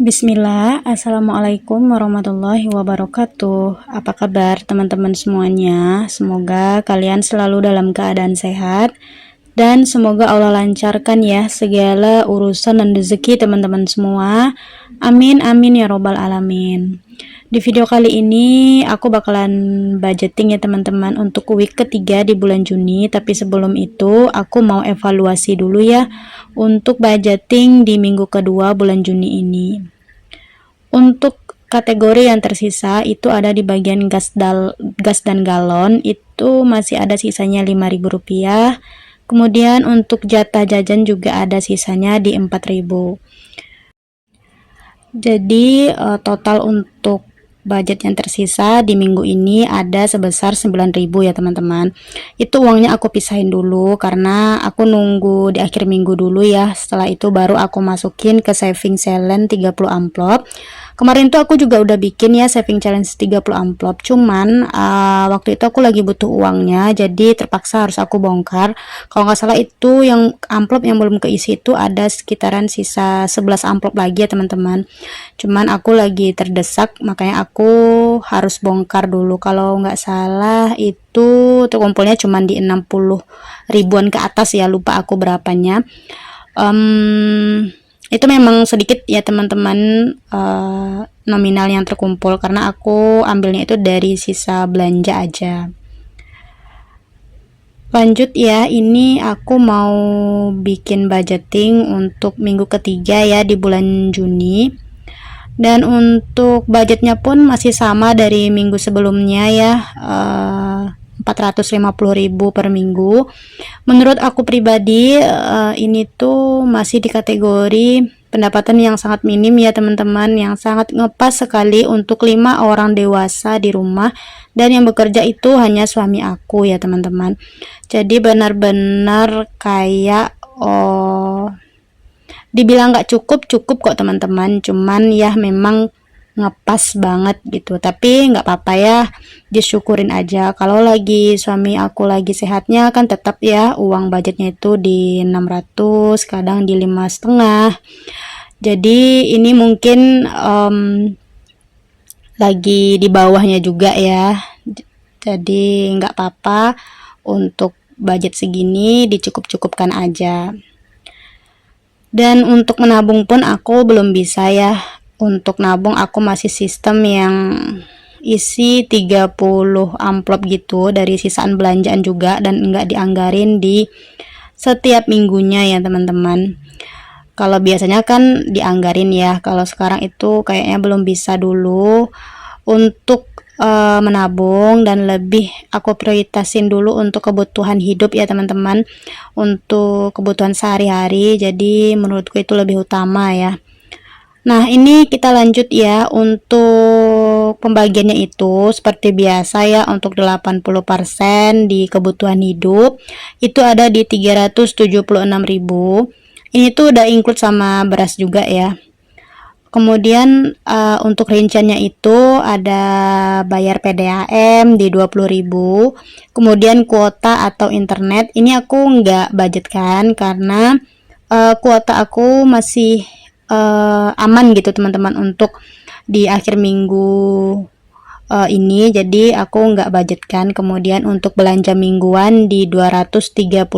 Bismillah, Assalamualaikum warahmatullahi wabarakatuh. Apa kabar teman-teman semuanya? Semoga kalian selalu dalam keadaan sehat dan semoga Allah lancarkan ya segala urusan dan rezeki teman-teman semua. Amin amin ya robbal alamin. Di video kali ini aku bakalan budgeting ya teman-teman untuk week ketiga di bulan Juni. Tapi sebelum itu aku mau evaluasi dulu ya untuk budgeting di minggu kedua bulan Juni ini. Untuk kategori yang tersisa itu ada di bagian gas dan galon, itu masih ada sisanya Rp5.000. Kemudian untuk jatah jajan juga ada sisanya di 4.000. Jadi total untuk budget yang tersisa di minggu ini ada sebesar 9.000 ya teman-teman. Itu uangnya aku pisahin dulu karena aku nunggu di akhir minggu dulu ya. Setelah itu baru aku masukin ke saving challenge 30 amplop. Kemarin tuh aku juga udah bikin ya saving challenge 30 amplop, cuman waktu itu aku lagi butuh uangnya, jadi terpaksa harus aku bongkar. Kalau nggak salah itu yang amplop yang belum keisi itu ada sekitaran sisa 11 amplop lagi ya teman-teman. Cuman aku lagi terdesak, makanya aku harus bongkar dulu. Kalau nggak salah itu terkumpulnya cuman di 60 ribuan ke atas ya, lupa aku berapanya. Itu memang sedikit ya teman-teman nominal yang terkumpul karena aku ambilnya itu dari sisa belanja aja. Lanjut ya, ini aku mau bikin budgeting untuk minggu ketiga ya di bulan Juni. Dan untuk budgetnya pun masih sama dari minggu sebelumnya ya, 450.000 per minggu. Menurut aku pribadi ini tuh masih di kategori pendapatan yang sangat minim ya teman-teman, yang sangat ngepas sekali untuk 5 orang dewasa di rumah, dan yang bekerja itu hanya suami aku ya teman-teman. Jadi benar-benar kayak dibilang nggak cukup kok teman-teman, cuman ya memang ngepas banget gitu. Tapi nggak apa-apa ya, disyukurin aja. Kalau lagi suami aku lagi sehatnya kan tetap ya uang budgetnya itu di 600, kadang di 5,5. Jadi ini mungkin lagi di bawahnya juga ya, jadi nggak apa-apa, untuk budget segini dicukup-cukupkan aja. Dan untuk menabung pun aku belum bisa ya. Untuk nabung aku masih sistem yang isi 30 amplop gitu dari sisaan belanjaan juga, dan enggak dianggarin di setiap minggunya ya teman-teman. Kalau biasanya kan dianggarin ya, kalau sekarang itu kayaknya belum bisa dulu. Untuk menabung dan lebih aku prioritasin dulu untuk kebutuhan hidup ya teman-teman, untuk kebutuhan sehari-hari. Jadi menurutku itu lebih utama ya. Nah ini kita lanjut ya, untuk pembagiannya itu seperti biasa ya. Untuk 80% di kebutuhan hidup itu ada di 376.000. Ini tuh udah include sama beras juga ya. Kemudian untuk rinciannya itu ada bayar PDAM di 20.000. Kemudian kuota atau internet ini aku nggak budgetkan karena kuota aku masih aman gitu teman-teman untuk di akhir minggu ini, jadi aku nggak budgetkan. Kemudian untuk belanja mingguan di 230.000.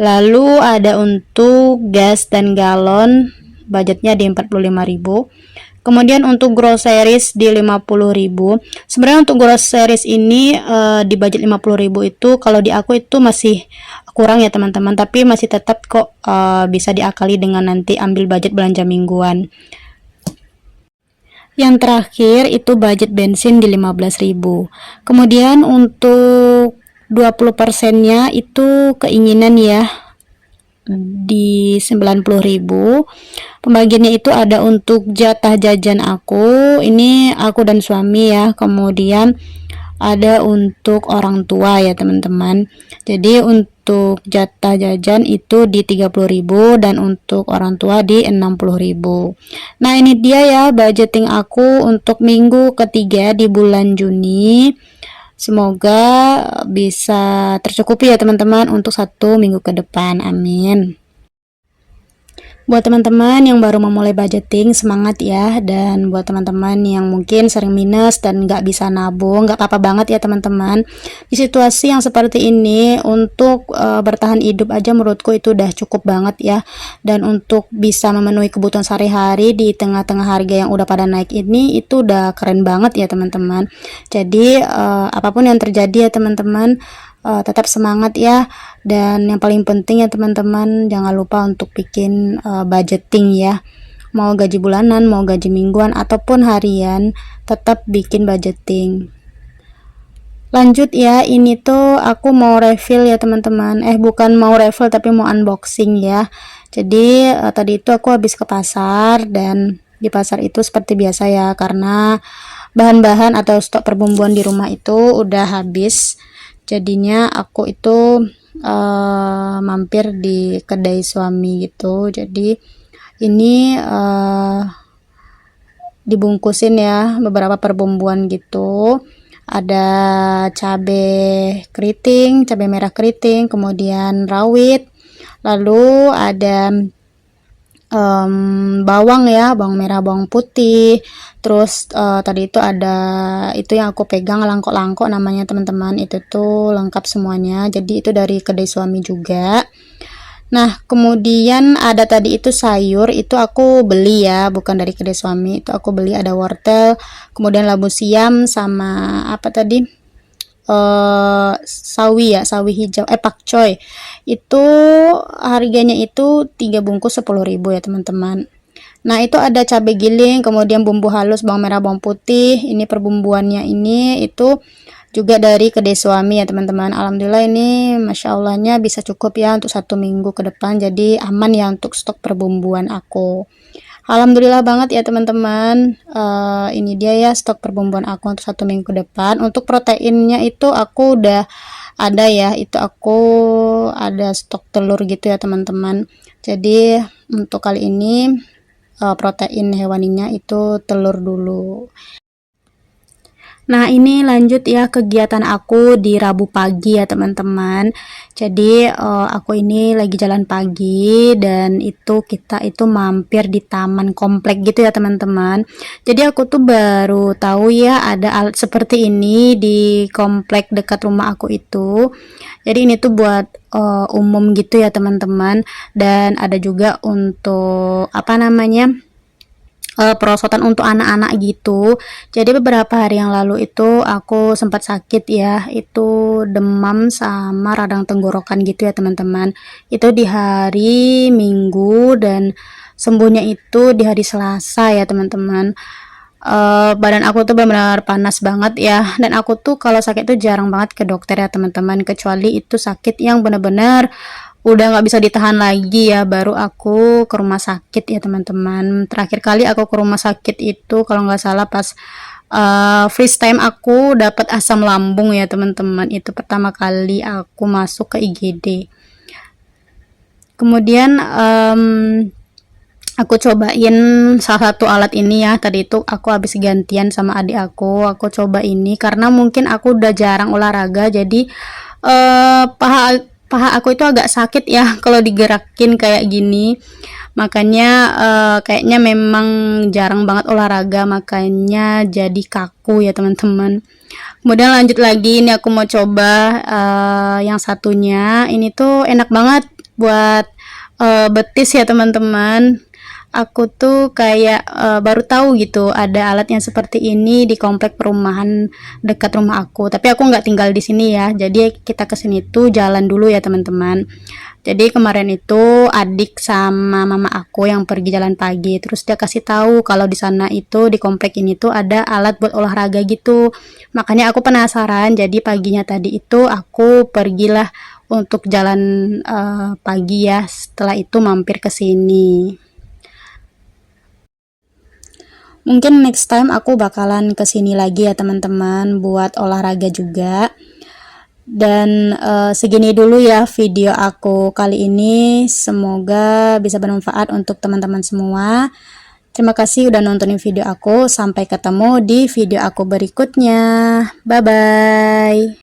Lalu ada untuk gas dan galon budgetnya di 45.000. Kemudian untuk groceries di 50.000. Sebenarnya untuk groceries ini di budget 50.000 itu kalau di aku itu masih kurang ya teman-teman, tapi masih tetap kok bisa diakali dengan nanti ambil budget belanja mingguan. Yang terakhir itu budget bensin di 15.000. Kemudian untuk 20%-nya itu keinginan ya di 90.000. Pembagiannya itu ada untuk jatah jajan aku, ini aku dan suami ya. Kemudian ada untuk orang tua ya teman-teman. Jadi untuk jatah jajan itu di 30.000 dan untuk orang tua di 60.000. Nah ini dia ya budgeting aku untuk minggu ketiga di bulan Juni. Semoga bisa tercukupi ya teman-teman untuk 1 minggu ke depan, amin. Buat teman-teman yang baru memulai budgeting, semangat ya. Dan buat teman-teman yang mungkin sering minus dan nggak bisa nabung, nggak apa-apa banget ya teman-teman. Di situasi yang seperti ini, untuk bertahan hidup aja menurutku itu udah cukup banget ya. Dan untuk bisa memenuhi kebutuhan sehari-hari di tengah-tengah harga yang udah pada naik ini, itu udah keren banget ya teman-teman. Jadi apapun yang terjadi ya teman-teman, tetap semangat ya. Dan yang paling penting ya teman-teman, jangan lupa untuk bikin budgeting ya. Mau gaji bulanan, mau gaji mingguan ataupun harian, tetap bikin budgeting. Lanjut ya, ini tuh aku mau refill ya teman-teman. Bukan mau refill tapi mau unboxing ya. Jadi tadi itu aku habis ke pasar, dan di pasar itu seperti biasa ya, karena bahan-bahan atau stok perbumbuan di rumah itu udah habis. Jadinya aku itu mampir di kedai suami gitu. Jadi ini dibungkusin ya beberapa perbumbuan gitu. Ada cabai keriting, cabai merah keriting, kemudian rawit, lalu ada bawang ya, bawang merah, bawang putih. Terus tadi itu ada itu yang aku pegang, langkok-langkok namanya teman-teman, itu tuh lengkap semuanya. Jadi itu dari kedai suami juga. Nah, kemudian ada tadi itu sayur, itu aku beli ya, bukan dari kedai suami. Itu aku beli, ada wortel, kemudian labu siam, sama apa tadi, sawi ya, sawi hijau, pakcoy. Itu harganya itu 3 bungkus 10.000 ya teman-teman. Nah, itu ada cabai giling, kemudian bumbu halus, bawang merah, bawang putih. Ini perbumbuannya ini itu juga dari kedai suami ya teman-teman. Alhamdulillah ini masya Allahnya bisa cukup ya untuk 1 minggu ke depan. Jadi aman ya untuk stok perbumbuan aku. Alhamdulillah banget ya teman-teman. Ini dia ya stok perbumbuan aku untuk 1 minggu ke depan. Untuk proteinnya itu aku udah ada ya, itu aku ada stok telur gitu ya teman-teman. Jadi untuk kali ini protein hewaninya itu telur dulu. Nah, ini lanjut ya kegiatan aku di Rabu pagi ya teman-teman. Jadi aku ini lagi jalan pagi, dan itu kita itu mampir di taman komplek gitu ya teman-teman. Jadi aku tuh baru tahu ya ada alat seperti ini di komplek dekat rumah aku itu. Jadi ini tuh buat umum gitu ya teman-teman, dan ada juga untuk apa namanya, perosotan untuk anak-anak gitu. Jadi beberapa hari yang lalu itu aku sempat sakit ya, itu demam sama radang tenggorokan gitu ya teman-teman. Itu di hari Minggu, dan sembuhnya itu di hari Selasa ya teman-teman. Badan aku tuh benar-benar panas banget ya, dan aku tuh kalau sakit tuh jarang banget ke dokter ya teman-teman, kecuali itu sakit yang benar-benar udah nggak bisa ditahan lagi ya, baru aku ke rumah sakit ya teman-teman. Terakhir kali aku ke rumah sakit itu kalau nggak salah pas first time aku dapat asam lambung ya teman-teman. Itu pertama kali aku masuk ke IGD. Kemudian aku cobain salah satu alat ini ya. Tadi itu aku habis gantian sama adik aku coba ini karena mungkin aku udah jarang olahraga, jadi paha aku itu agak sakit ya kalau digerakin kayak gini. Makanya kayaknya memang jarang banget olahraga, makanya jadi kaku ya teman-teman. Kemudian lanjut lagi, ini aku mau coba yang satunya. Ini tuh enak banget buat betis ya teman-teman. Aku tuh kayak baru tahu gitu ada alat yang seperti ini di komplek perumahan dekat rumah aku. Tapi aku nggak tinggal di sini ya. Jadi kita ke sini tuh jalan dulu ya teman-teman. Jadi kemarin itu adik sama mama aku yang pergi jalan pagi. Terus dia kasih tahu kalau di sana itu di komplek ini tuh ada alat buat olahraga gitu. Makanya aku penasaran. Jadi paginya tadi itu aku pergilah untuk jalan pagi ya. Setelah itu mampir ke sini. Mungkin next time aku bakalan kesini lagi ya teman-teman buat olahraga juga. Dan segini dulu ya video aku kali ini. Semoga bisa bermanfaat untuk teman-teman semua. Terima kasih udah nontonin video aku. Sampai ketemu di video aku berikutnya. Bye bye.